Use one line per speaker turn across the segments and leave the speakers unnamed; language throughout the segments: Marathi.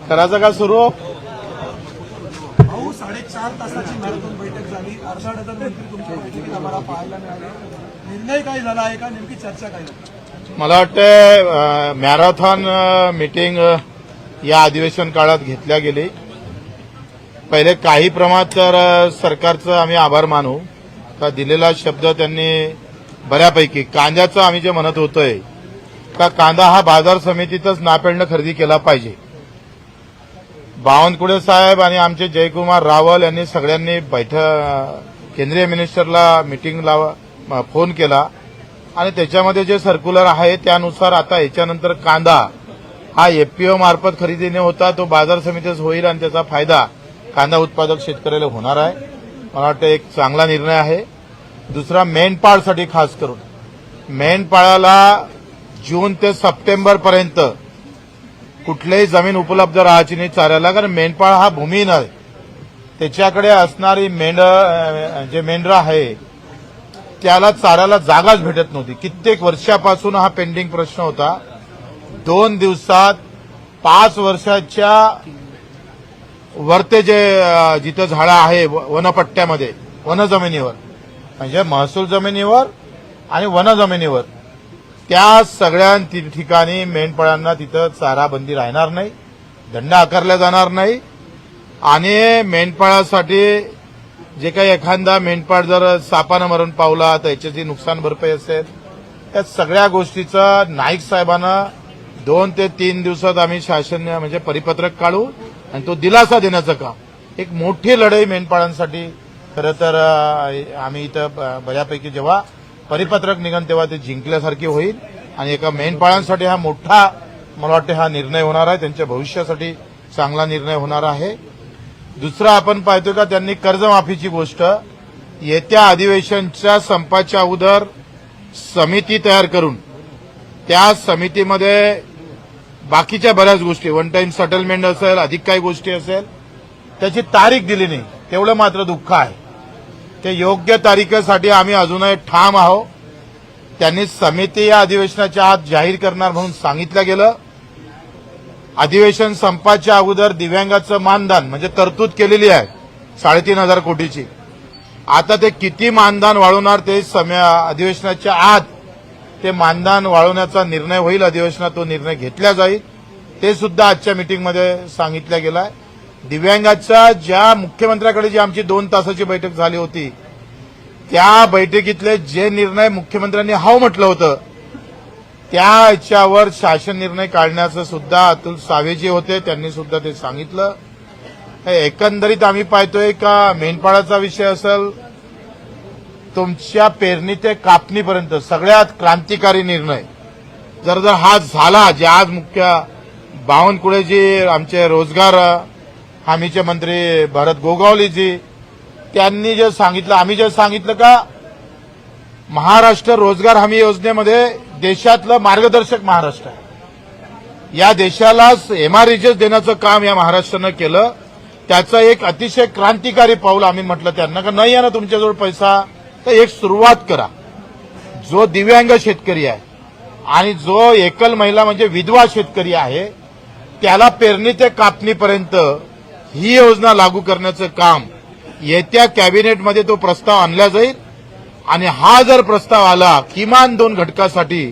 करायचं का सुरू?
4.5 तासाची मॅरेथॉन बैठक झाली. अर्धा डझन मंत्री तुमच्या बैठकीत आम्हाला पाहायला मिळाले. निर्णय काय झाला आहे का, नेमकी चर्चा काय झाली?
मला वाटतं मॅरेथॉन मीटिंग या अधिवेशन काळात घेतल्या गेली. पहिले काही प्रमाणात तर सरकारचं आम्ही आभार मानू का दिलेला शब्द त्यांनी बऱ्यापैकी कांद्याचं आम्ही जे म्हणत होतोय का कांदा हा बाजार समितीतच नापेडनं खरेदी केला पाहिजे. बावनकुळे साहेब आणि आमचे जयकुमार रावल यांनी सगळ्यांनी केंद्रीय मिनिस्टरला मीटिंगला फोन केला आणि त्याच्यामध्ये जे सर्क्युलर आहे त्यानुसार आता याच्यानंतर कांदा हा एफपीओ मार्फत खरेदीने होता तो बाजार समितीच होईल आणि त्याचा फायदा कांदा उत्पादक शेतकऱ्याला होणार आहे. मला वाटतं एक चांगला निर्णय आहे. दुसरा मेंढपाळसाठी खास करून मेंढपाळाला जून ते सप्टेंबर पर्यंत कुठलीही जमीन उपलब्ध राहायची नाही चाऱ्याला, कारण मेंढपाळ हा भूमिहीन आहे. त्याच्याकडे असणारी जे मेंढरं आहे त्याला चाऱ्याला जागाच भेटत नव्हती. कित्येक वर्षापासून हा पेंडिंग प्रश्न होता. 2 दिवसात 5 वर्षाच्या वरते जिथं झाडं आहे वनपट्ट्यामध्ये वनजमिनीवर म्हणजे महसूल जमिनीवर आणि वनजमिनीवर त्या सगळ्या ठिकाणी मेंढपाळांना तिथं चाराबंदी राहणार नाही, दंड आकारला जाणार नाही आणि मेंढपाळासाठी जे काही एखादा मेंढपाळ जर सापानं मरण पावला तर याची नुकसान भरपाई असेल त्या सगळ्या गोष्टीचं नाईक साहेबांना 2 ते 3 दिवसात आम्ही शासन म्हणजे परिपत्रक काढू आणि तो दिलासा देण्याचं काम एक मोठी लढाई मेंढपाळांसाठी खरं तर आम्ही इथं बऱ्यापैकी जेव्हा परिपत्रक निघन तेव्हा ते जिंकल्यासारखी होईल आणि एका मेंढपाळांसाठी हा मोठा मला वाटतं हा निर्णय होणार आहे. त्यांच्या भविष्यासाठी चांगला निर्णय होणार आहे. दुसरा आपण पाहतोय का त्यांनी कर्जमाफीची गोष्ट येत्या अधिवेशनच्या संपाच्या अगोदर समिती तयार करून त्या समितीमध्ये बाकीच्या बऱ्याच गोष्टी वन टाइम सेटलमेंट असेल अधिक काही गोष्टी असेल त्याची तारीख दिली नाही. तेवढं मात्र दुःख आहे. ते योग्य तारीखेसाठी आम्ही अजूनही ठाम आहोत. त्यांनी समिती या अधिवेशनाच्या आत जाहीर करणार म्हणून सांगितलं गेलं. अधिवेशन संपाच्या अगोदर दिव्यांगाचं मानधन म्हणजे तरतूद केलेली आहे 3,500 कोटीची. आता ते किती मानधन वाढवणार ते अधिवेशनाच्या आत ते मानधन वाढवण्याचा निर्णय होईल. अधिवेशनात तो निर्णय घेतला जाईल. ते सुद्धा आजच्या मीटिंगमध्ये सांगितलं गेलं आहे. दिव्यांगाच्या ज्या मुख्यमंत्र्याकडे जी आमची 2 तासाची बैठक झाली होती त्या बैठकीतले जे निर्णय मुख्यमंत्र्यांनी हाव म्हटलं होतं त्याच्यावर शासन निर्णय काढण्याचं सुद्धा अतुल सावे जे होते त्यांनी सुद्धा ते सांगितलं. एकंदरीत आम्ही पाहतोय का मेंढपाळाचा विषय असेल तुमच्या पेरणी ते कापणीपर्यंत सगळ्यात क्रांतिकारी निर्णय जर हा झाला जे आज मुख्य बावनकुळेजी आमचे रोजगार हमीचे मंत्री भरत गोगावलेजी त्यांनी जे सांगितलं आम्ही जे सांगितलं का महाराष्ट्र रोजगार हमी योजनेमध्ये देशातलं मार्गदर्शक महाराष्ट्र आहे. या देशालाच एमआरईजेस देण्याचं काम या महाराष्ट्रानं केलं. त्याचं एक अतिशय क्रांतिकारी पाऊल आम्ही म्हटलं त्यांना का नाही आहे ना तुमच्याजवळ पैसा तर एक सुरुवात करा. जो दिव्यांग शेतकरी आहे आणि जो एकल महिला म्हणजे विधवा शेतकरी आहे त्याला पेरणी ते कापणीपर्यंत ही योजना लागू करण्याचं काम येत्या कॅबिनेटमध्ये तो प्रस्ताव आणला जाईल आणि हा जर प्रस्ताव आला किमान 2 घटकासाठी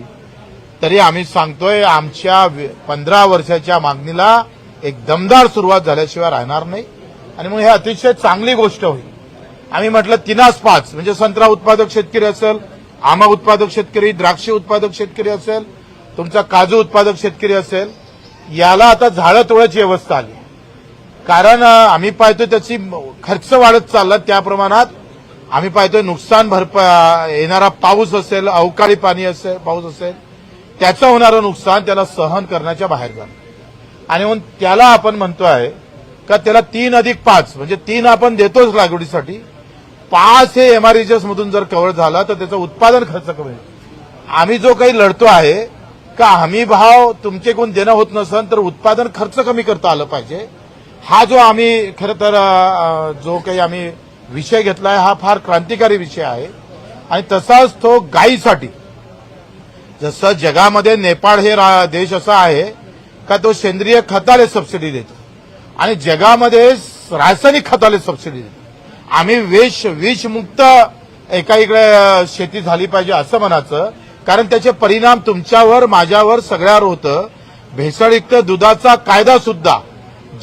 तरी आम्ही सांगतोय आमच्या 15 वर्षाच्या मागणीला एक दमदार सुरुवात झाल्याशिवाय राहणार नाही आणि मग हे अतिशय चांगली गोष्ट होईल. आम्ही म्हटलं 3-5 म्हणजे संत्रा उत्पादक शेतकरी असेल, आंबा उत्पादक शेतकरी, द्राक्ष उत्पादक शेतकरी असेल, तुमचा काजू उत्पादक शेतकरी असेल याला आता झाडं तोडायची व्यवस्था आली. कारण आम्ही पाहतोय त्याची खर्च वाढत चालला त्या प्रमाणात आम्ही पाहतोय नुकसान येणारा पाऊस असेल अवकाळी पाऊस असेल त्याचं होणारं नुकसान त्याला सहन करण्याच्या बाहेर जाणं आणि म्हणून त्याला आपण म्हणतोय का त्याला 3+5 म्हणजे 3 आपण देतोच लागवडीसाठी 5 हे एमआरईजेस मधून जर कव्हर झाला तर त्याचं उत्पादन खर्च कमी होईल. आम्ही जो काही लढतो आहे का हमी भाव तुमचे कोण देणं होत नसेल तर उत्पादन खर्च कमी करता आलं पाहिजे. हा जो आम्ही खरं तर जो काही आम्ही विषय घेतलाय हा फार क्रांतिकारी विषय आहे आणि तसाच तो गायीसाठी जसं जगामध्ये नेपाळ हे देश असा आहे का तो सेंद्रिय खताला सबसिडी देतो आणि जगामध्ये रासायनिक खताला सबसिडी देतो. आम्ही विषमुक्त एका इकडे शेती झाली पाहिजे असं म्हणायचं, कारण त्याचे परिणाम तुमच्यावर, माझ्यावर, सगळ्यावर होतं. भेसळयुक्त दुधाचा कायदा सुद्धा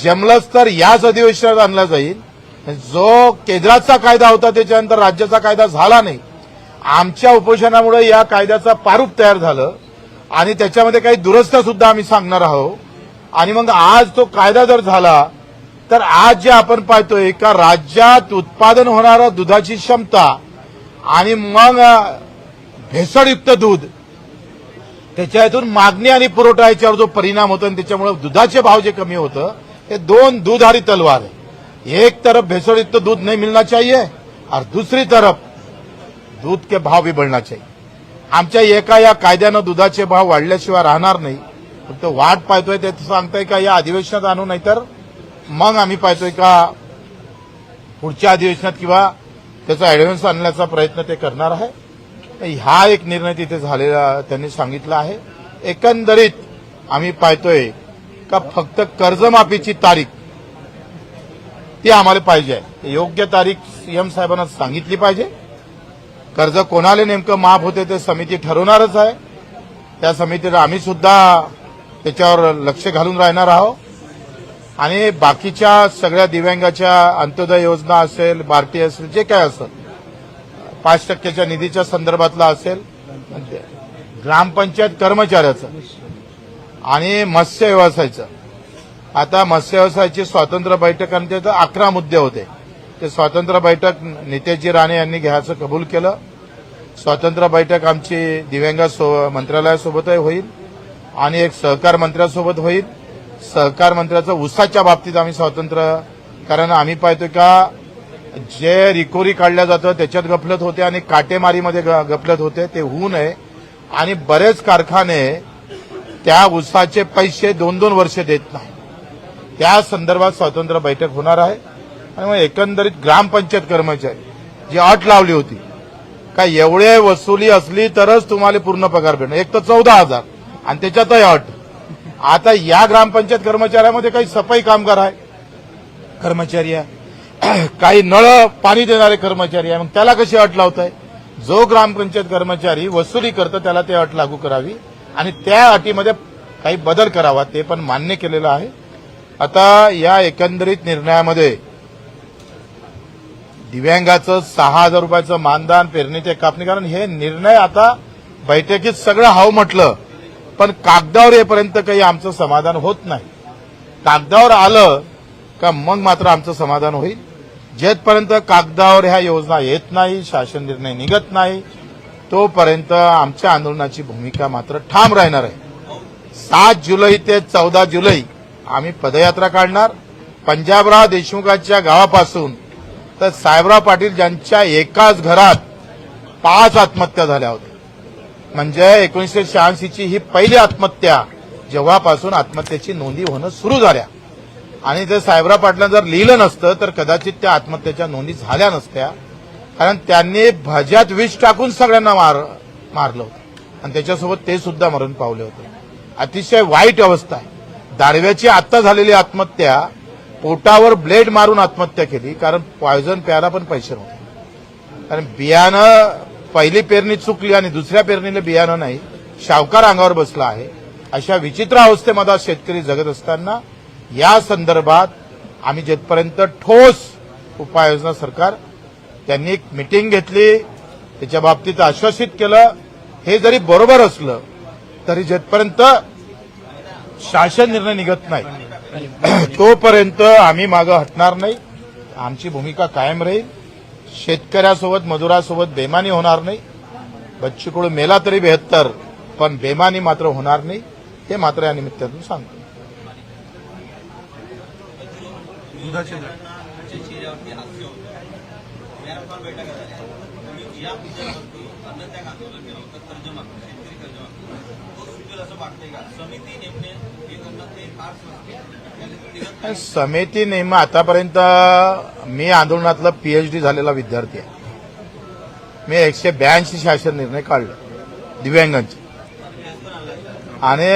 जमलंच तर याच अधिवेशनात आणला जाईल. जो केंद्राचा कायदा होता त्याच्यानंतर राज्याचा कायदा झाला नाही. आमच्या उपोषणामुळे या कायद्याचा प्रारूप तयार झालं आणि त्याच्यामध्ये काही दुरुस्त्या सुद्धा आम्ही सांगणार आहोत. आणि मग आज तो कायदा जर झाला तर आज जे आपण पाहतोय का राज्यात उत्पादन होणारा दुधाची क्षमता आणि मग भेसळयुक्त दूध, त्याच्यातून मागणी आणि पुरवठा याच्यावर जो परिणाम होतो आणि त्याच्यामुळे दुधाचे भाव जे कमी होतं, हे दोन दूधारी तलवार है. एक तरफ भेसळयुक्त दूध नहीं मिलना चाहिए और दूसरी तरफ दूध के भाव भी बढ़ना चाहिए. आमच्या एका या कायद्यानं दुधाचे भाव वाढल्याशिवाय राहणार नाही. फक्त वाट पाहतोय ते सांगताय का या अधिवेशनात आणू, नाहीतर मग आम्ही पाहतोय का पुढच्या अधिवेशनात किंवा त्याचा ऍडव्हान्स आणण्याचा प्रयत्न ते करणार आहे. हा एक निर्णय तिथे झालेला त्यांनी सांगितला आहे. एकंदरीत आम्ही पाहतोय का फक्त कर्जमाफीची तारीख ती आम्हाला पाहिजे आहे. योग्य तारीख सीएम साहेबांना सांगितली पाहिजे. कर्ज कोणाला नेमकं माफ होते ते समिती ठरवणारच आहे. त्या समितीला आम्ही सुद्धा त्याच्यावर लक्ष घालून राहणार आहोत. आणि बाकीच्या सगळ्या दिव्यांगाच्या अंत्योदय योजना असेल, बार्टी असेल, जे काय असेल, 5% निधीच्या संदर्भातला असेल, ग्रामपंचायत कर्मचाऱ्याचं आणि मत्स्य व्यवसायाचं. आता मत्स्य व्यवसायाची स्वतंत्र बैठक आणि त्याचे 11 मुद्दे होते. ते स्वतंत्र बैठक नितेशजी राणे यांनी घ्यायचं कबूल केलं. स्वतंत्र बैठक आमची दिव्यांग मंत्रालयासोबतही होईल आणि एक सहकार मंत्र्यासोबत होईल. सहकार मंत्र्याचं ऊसाच्या बाबतीत आम्ही स्वतंत्र, कारण आम्ही पाहतोय का जे रिकोरी काढल्या जातं त्याच्यात गफलत होते आणि काटेमारीमध्ये गफलत होते, ते होऊ नये. आणि बरेच कारखाने त्या ऊसाचे पैसे 2-2 वर्ष देत नाही. त्या संदर्भात स्वतंत्र बैठक होणार आहे. आणि मग एकंदरीत ग्रामपंचायत कर्मचारी जी अट लावली होती का एवढे वसुली असली तरच तुम्हाला पूर्ण पगार भेटणार, एक तर 14,000 आणि त्याच्यातही अट. आता या ग्रामपंचायत कर्मचाऱ्यामध्ये काही सफाई कामगार आहे, कर्मचारी आहे, काही नळ पाणी देणारे कर्मचारी आहे. मग त्याला कशी अट लावताय? जो ग्रामपंचायत कर्मचारी वसुली करतो त्याला ते अट लागू करावी आणि त्या अटीमध्ये काही बदल करावा, ते पण मान्य केलेलं आहे. आता या एकंदरीत निर्णयामध्ये दिव्यांगाचं 6,000 रुपयाचं मानधन, पेरणी ते कापणी, कारण हे निर्णय आता बैठकीत सगळं हाव म्हटलं पण कागदावर येईपर्यंत काही आमचं समाधान होत नाही. कागदावर आलं का मग मात्र आमचं समाधान होईल. जेथपर्यंत कागदावर ह्या योजना येत नाही, शासन निर्णय निघत नाही, तोपर्यंत आमच्या आंदोलनाची भूमिका मात्र ठाम राहणार आहे. 7 जुलै ते 14 जुलै आम्ही पदयात्रा काढणार. पंजाबराव देशमुखांच्या गावापासून तर साहेबराव पाटील ज्यांच्या एकाच घरात 5 आत्महत्या झाल्या होत्या, म्हणजे 1986ची ही पहिली आत्महत्या जेव्हापासून आत्महत्येची नोंदी होणं सुरू झाल्या. आणि ते साहेबराव पाटलांना जर लिहिलं नसतं तर कदाचित त्या आत्महत्येच्या नोंदी झाल्या नसत्या, कारण त्यांनी भज्यात विष टाकून सगळ्यांना मारलं होतं आणि त्याच्यासोबत ते सुद्धा मरण पावले होते. अतिशय वाईट अवस्था आहे. दारव्याची आत्ता झालेली आत्महत्या, पोटावर ब्लेड मारून आत्महत्या केली, कारण पॉयझन प्यायला पण पैसे नव्हते. कारण बियाणं पहिली पेरणी चुकली आणि दुसऱ्या पेरणीला बियाणं नाही, शावकार अंगावर बसला आहे. अशा विचित्र अवस्थेमध्ये शेतकरी जगत असताना या संदर्भात आम्ही जेथपर्यंत ठोस उपाययोजना सरकार, त्यांनी एक मीटिंग घेतली, त्याच्या बाबतीत आश्वासित केलं. हे जरी बरोबर असलं तरी जेथपर्यंत शासन निर्णय निघत नाही तोपर्यंत आम्ही मागं हटणार नाही. आमची भूमिका कायम राहील. शेतकऱ्यासोबत, मजुरासोबत बेमानी होणार नाही. बच्चू कडू मेला तरी 72, पण बेमानी मात्र होणार नाही, हे मात्र या निमित्तातून सांगतो. समिती नेमणं आतापर्यंत मी आंदोलनातला पीएचडी झालेला विद्यार्थी आहे. मी 182 शासन निर्णय काढले दिव्यांगांचे आणि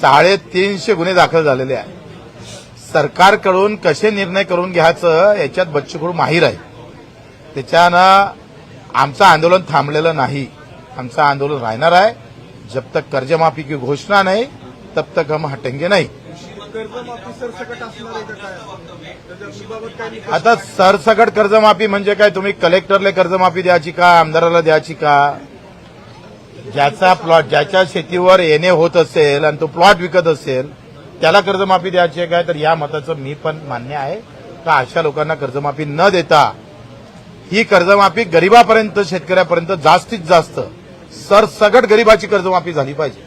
350 गुन्हे दाखल झालेले आहेत. सरकारकडून कसे निर्णय करून घ्यायचं याच्यात बच्चू कडू माहीर आहे. त्याच्यानं आमचं आंदोलन थांबलेलं नाही, आमचं आंदोलन राहणार आहे. जब तक कर्जमाफी की घोषणा नाही तब तक हम हटेंगे नाही.
कर्जमाफी सरसकट असणार आहे का काय? त्याच्याबाबत काय निकष?
आता सरसकट कर्जमाफी म्हणजे काय? तुम्ही कलेक्टरला कर्जमाफी द्यायची का, आमदाराला द्यायची का? ज्याचा प्लॉट, ज्याच्या शेतीवर येणे होत असेल आणि तो प्लॉट विकत असेल त्याला कर्जमाफी द्यायची आहे काय? तर या मताचं मी पण मान्य आहे का अशा लोकांना कर्जमाफी न देता ही कर्जमाफी गरीबापर्यंत, शेतकऱ्यापर्यंत जास्तीत जास्त सरसकट गरीबाची कर्जमाफी झाली पाहिजे.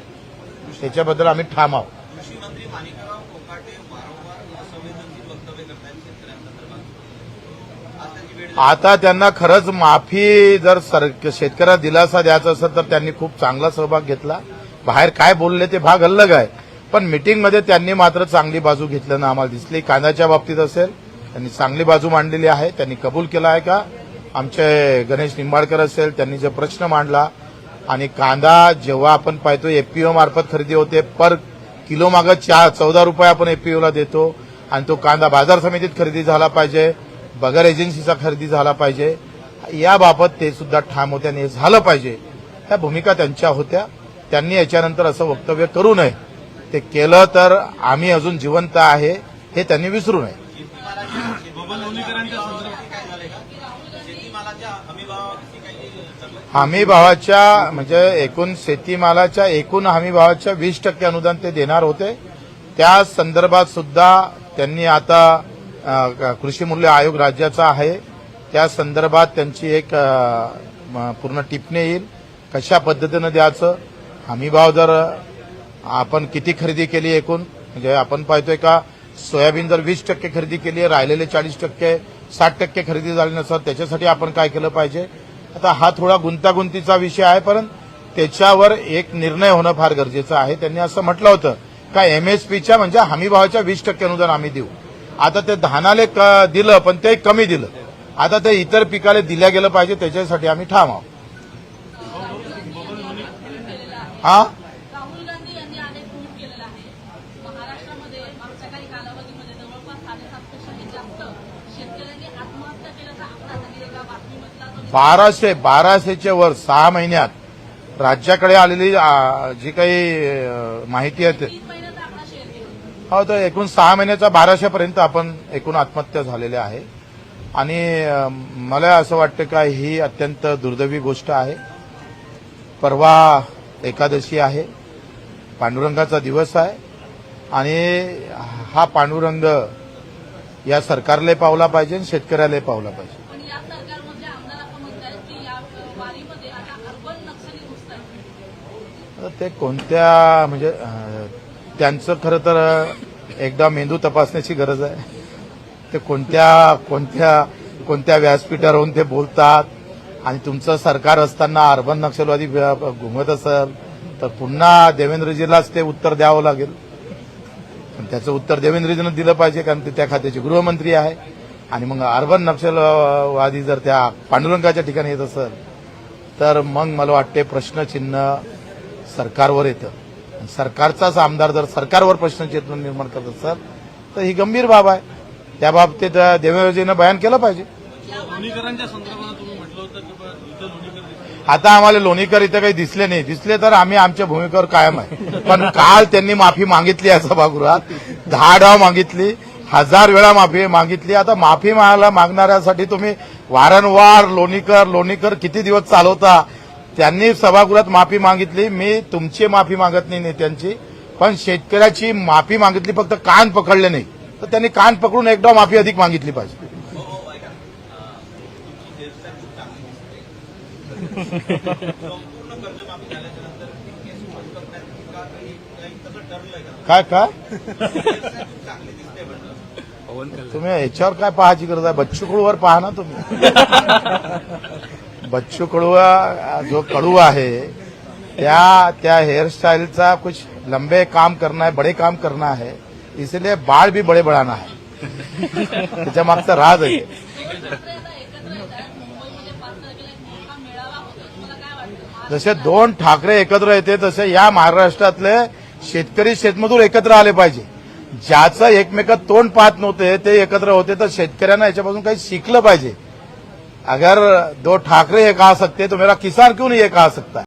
त्याच्याबद्दल आम्ही ठाम आहोत.
कृषी मंत्री माणिकराव कोकाटे वारंवार असंवेदनशील वक्तव्य करतायत शेतकऱ्यांसंदर्भात. आज त्यांची वेळ
आता त्यांना खरंच माफी जर शेतकऱ्याला दिलासा द्यायचा असेल तर त्यांनी खूप चांगला सहभाग घेतला. बाहेर काय बोलले ते भाग अलग आहे, पण मिटिंगमध्ये त्यांनी मात्र चांगली बाजू घेतल्यानं आम्हाला दिसली. कांद्याच्या बाबतीत असेल त्यांनी चांगली बाजू मांडलेली आहे. त्यांनी कबूल केला आहे का आमचे गणेश निंबाळकर असेल त्यांनी जो प्रश्न मांडला. आणि कांदा जेव्हा आपण पाहतो एफपीओ मार्फत खरेदी होते, पर किलो मागं 14 रुपये आपण एफपीओला देतो आणि तो कांदा बाजार समितीत खरेदी झाला पाहिजे, बगर एजन्सीचा खरेदी झाला पाहिजे, याबाबत ते सुद्धा ठाम होते आणि हे झालं पाहिजे. ह्या भूमिका त्यांच्या होत्या. त्यांनी याच्यानंतर असं वक्तव्य करू नये. ते केलं तर आम्ही अजून जिवंत आहे हे त्यांनी विसरू नये.
बबन लोणीकरांच्या संदर्भात काय झालंय का? शेतीमालाच्या हमीभावाची काही
हमी भावाच्या म्हणजे एकूण शेतीमालाच्या एकूण हमी भावाच्या 20% अनुदान ते देणार होते. त्या संदर्भात सुद्धा त्यांनी आता कृषी मूल्य आयोग राज्याचा आहे, त्या संदर्भात त्यांची एक पूर्ण टिप्पणी येईल. कशा पद्धतीनं द्यायचं, हमीभाव जर आपण किती खरेदी केली एकूण, म्हणजे आपण पाहतोय का सोयाबीन जर 20% खरेदी केली आहे, राहिलेले 40%, 60% खरेदी झाली नसतात, त्याच्यासाठी आपण काय केलं पाहिजे. आता हा थोडा गुंतागुंतीचा विषय आहे, पण त्याच्यावर एक निर्णय होणं फार गरजेचं आहे. त्यांनी असं म्हटलं होतं का एमएसपीच्या म्हणजे हमीभावाच्या 20% अनुदान आम्ही देऊ. आता ते धानाले दिलं पण ते कमी दिलं. आता ते इतर पिकाला दिल्या गेलं पाहिजे, त्याच्यासाठी आम्ही ठाम आहोत. हा
राहुल गांधी यांनी अनेक ट्विट केलेलं आहे. महाराष्ट्रामध्ये मागच्या काही कालावधीमध्ये जवळपास 7.5% जास्त शेतकऱ्यांनी आत्महत्या केल्याचा आकडा त्यांनी एका बातमीमधला
1200च्या वर 6 महिन्यात राज्याकडे आलेली जी काही माहिती आहे ते
3 महिन्याचा आकडा शेअर केला.
हो, तर एकूण 6 महिन्याचा 1200 पर्यंत आपण एकूण आत्महत्या झालेल्या आहे. आणि मला असं वाटतं का ही अत्यंत दुर्दैवी गोष्ट आहे. परवा एकादशी आहे, पांडुरंगाचा दिवस आहे आणि हा पांडुरंग या सरकारला पावला पाहिजे आणि शेतकऱ्याला पावला पाहिजे.
पण या सरकारमधले आमदार असं म्हणतात की या वारीमध्ये आता अर्बन नक्षली घुसत आहेत.
तर ते कोणत्या म्हणजे त्यांचं खरं तर एकदा मेंदू तपासण्याची गरज आहे. ते कोणत्या व्यासपीठावरून ते बोलतात आणि तुमचं सरकार असताना अर्बन नक्षलवादी घुमत असेल तर पुन्हा देवेंद्रजीलाच ते उत्तर द्यावं लागेल. पण त्याचं उत्तर देवेंद्रजीनं दिलं पाहिजे, कारण ते त्या खात्याचे गृहमंत्री आहे. आणि मग अर्बन नक्षलवादी जर त्या पांडुरंगाच्या ठिकाणी येत असेल तर मग मला वाटते प्रश्नचिन्ह सरकारवर येतं. सरकारचाच आमदार जर सरकारवर प्रश्नचिन्ह निर्माण करत असेल तर ही गंभीर बाब आहे. त्या बाबतीत देवेंद्रजीनं बयान केलं पाहिजे.
लोणीकरांच्या संदर्भात तुम्ही म्हटलं होतं की इथं लोणीकर दिसले.
आता आम्हाला लोणीकर इथं काही दिसले नाही. दिसले तर आम्ही आमच्या भूमिकेवर कायम आहे. पण काल त्यांनी माफी मागितली आहे सभागृहात, 10 डाव मागितली, 1000 वेळा माफी मागितली. आता माफी मागणाऱ्यासाठी तुम्ही वारंवार लोणीकर किती दिवस चालवता. त्यांनी सभागृहात माफी मागितली. मी तुमची माफी मागत नाही नेत्यांची, पण शेतकऱ्याची माफी मागितली, फक्त कान पकडले नाही. तर त्यांनी कान पकडून एकदा माफी अधिक मागितली पाहिजे. काय तुम्ही याच्यावर काय पाहायची गरज आहे? बच्चू कडूवर पहा ना तुम्ही. बच्चू कडूआ जो कडू आहे त्या हेयरस्टाइलचा कुछ लंबे काम करना है, बड़े काम करना है, इसलिए बाल भी बड़े बढ़ाना है. त्याच्या मागचा राज आहे. जसे 2 ठाकरे एकत्र येते तसे या महाराष्ट्रातले शेतकरी शेतमजूर एकत्र आले पाहिजे. ज्याचं एकमेकात तोंड पाहत नव्हते ते एकत्र होते, तर शेतकऱ्यांना याच्यापासून काही शिकलं पाहिजे. अगर दो ठाकरे एक आ सकते तो मेरा किसान क्यों नहीं एक आ सकता है.